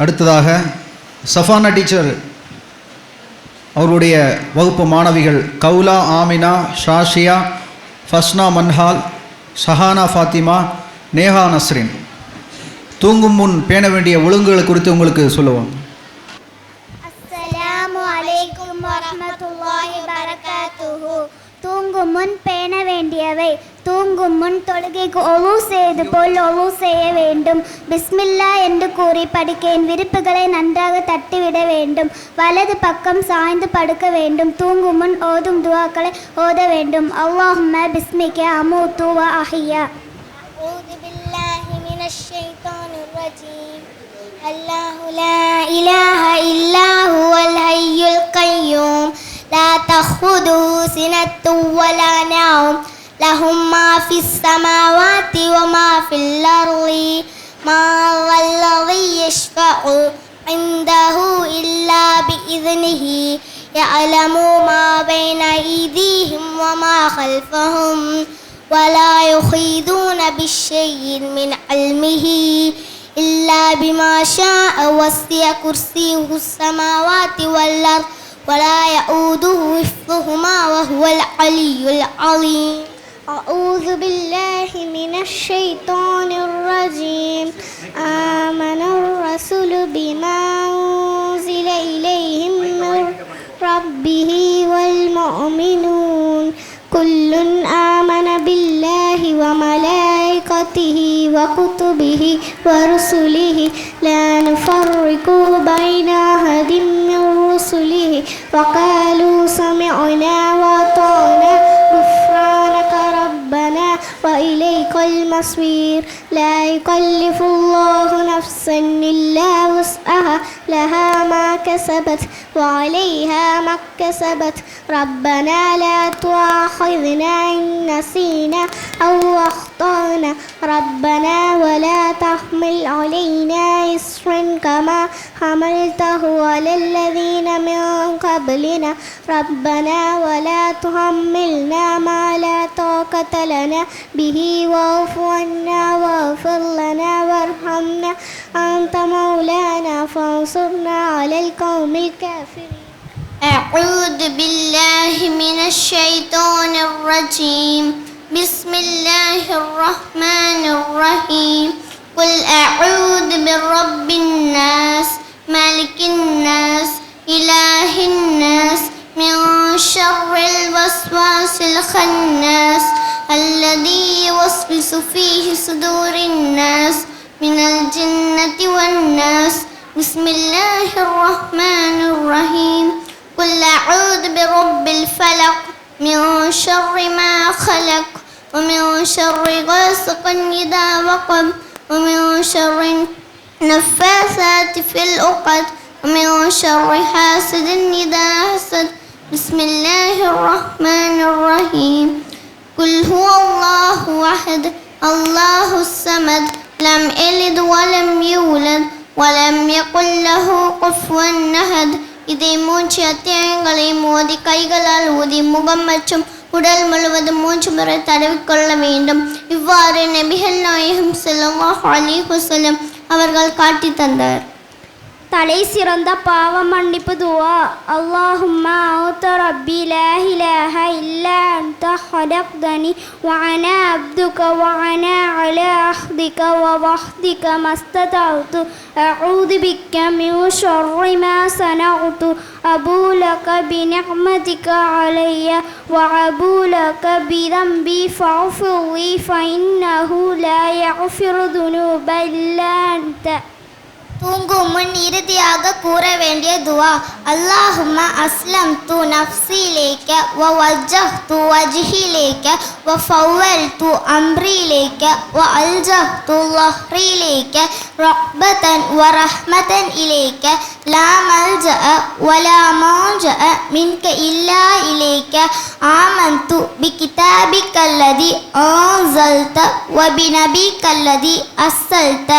அடுத்ததாக சஃபானா டீச்சர் அவருடைய வகுப்பு மாணவிகள் கவுலா, ஆமினா, ஷாஷியா, ஃபஸ்னா மன்ஹால், ஷஹானா ஃபாத்திமா, நேஹா நஸ்ரின் தூங்கும் முன் பேண வேண்டிய ஒழுங்குகளை குறித்து உங்களுக்கு சொல்லுவோம். அஸ்ஸலாமு அலைக்கும் வரஹ்மத்துல்லாஹி பரகாத்துஹு. தூங்கும் முன் பேண வேண்டியவை: தூங்கும் முன் தொழுகைக்கு ஒழு செய்து போல் ஒழு செய்ய வேண்டும். பிஸ்மில்லா என்று கூறி படுக்கையின் விரிப்புகளை நன்றாக தட்டிவிட வேண்டும். வலது பக்கம் சாய்ந்து படுக்க வேண்டும். தூங்கும் முன் ஓதும் துவாக்களை ஓத வேண்டும். அல்லாஹும்ம பிஸ்மிக அமூது வ அஹ்யா. அஊது பில்லாஹி மினஷ் ஷைத்தானிர் ரஜீம். அல்லாஹு லா இலாஹா இல்லா ஹுவல் ஹய்யுல் கய்யூம் லா தஹுதுஹு சினத்தும் வலா நௌம் லஹும் மா ஃபிஸ் ஸமாவாதி வ மா ஃபில் அர்ளி மா வல்லதி யஷ்ஃபஉ இன்தஹு இல்லா பிஇذனிஹி யஅலமு மா பைன ஐதீஹிம் வ மா கல்ஃபஹும் ولا يحيطون بشيء من علمه إلا بما شاء وسع كرسيه السماوات والأرض ولا يؤوده حفظهما وهو العلي العظيم. أعوذ بالله من الشيطان الرجيم. آمن الرسول بما أنزل إليه من ربه والمؤمنون كل آمن بالله وملائكته وكتبه ورسله لا نفرق بين أحد من رسله وقالوا سمعنا وأطعنا غفرانك ربنا وإليك المصير. لا يكلف الله نفسا إلا وسعها لها ما كسبت وعليها ما اكتسبت. ربنا لا تؤاخذنا إن نسينا أو أخطأنا ربنا ولا تحمل علينا إصرا كما حملته على الذين من قبلنا ربنا ولا تحملنا ما لا طاقة لنا به واعف عنا واغفر لنا وارحمنا أنت مولانا فانصرنا على القوم الكافرين. أعوذ بالله من الشيطان الرجيم. بسم الله الرحمن الرحيم. قل أعوذ برب الناس ملك الناس إله الناس من شر الوسواس الخناس الذي يوسوس فيه صدور الناس من الجنة والناس. بسم الله الرحمن الرحيم. قل أعوذ برب الفلق من شر ما خلق ومن شر غاسق إذا وقب ومن شر النفاثات في العقد ومن شر حاسد إذا حسد. بسم الله الرحمن الرحيم. قل هو الله أحد الله الصمد لم يلد ولم يولد ولم يكن له كفوا أحد. இதை 3 அத்தியாயங்களை மோதி கைகளால் ஊதி முகம் மற்றும் உடல் முழுவதும் 3 முறை தடவிக்கொள்ள வேண்டும். இவ்வாறு நபிகள் நாயகம் ஸல்லல்லாஹு அலைஹி வஸல்லம் அவர்கள் காட்டி தந்தார். தலை சிறந்த பாவ மன்னிப்பு துவா. அல்லாஹும்ம அன்த ரப்பி லா இலாஹ இல்லா அன்த ஹலக்தனி வ அனா அப்துக வ அனா அலா அஹ்திக வ வஹ்திக மஸ்ததஅது அஊது பிக்க மின் ஷர்ரி மா ஸனஅது அபூ லக பிநிஅமதிக அலைய வ அபூ லக பிதம்பி ஃபஃபிர் லி ஃபஇன்னஹு லா யஃபிரு துனூப இல்லா அன்த. தூங்கும் முன் இறுதியாக கூற வேண்டிய துவா: அல்லாஹும்ம அஸ்லம்து நஃப்ஸி இலைக்க வ வஜ்ஜஹ்து வஜ்ஹி இலைக்க வ ஃபவ்வல்து அம்ரி இலைக்க வ அல்ஜஹ்து ظஹ்ரி இலைக்க ரஹ்பதன் வ ரஹ்மதன் இலைக்க லா மல்ஜஅ வ லா மால்ஜஅ மின்க இல்லா இலைக்க ஆமன்து பிகிதாபிக்கல்லதி அன்ஸல்த வ பிநபிக்கல்லதி அர்ஸல்த.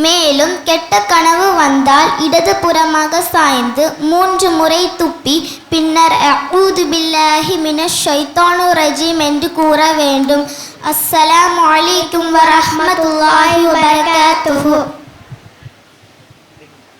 மேலும் கெட்ட கனவு வந்தால் இடது புறமாக சாய்ந்து 3 முறை துப்பி பின்னர் அஊது பில்லாஹி மினஷ் ஷைத்தானிர் ரஜீம் என்று கூற வேண்டும். அஸ்ஸலாமு அலைக்கும் வரஹ்மத்துல்லாஹி வபரகாத்துஹு.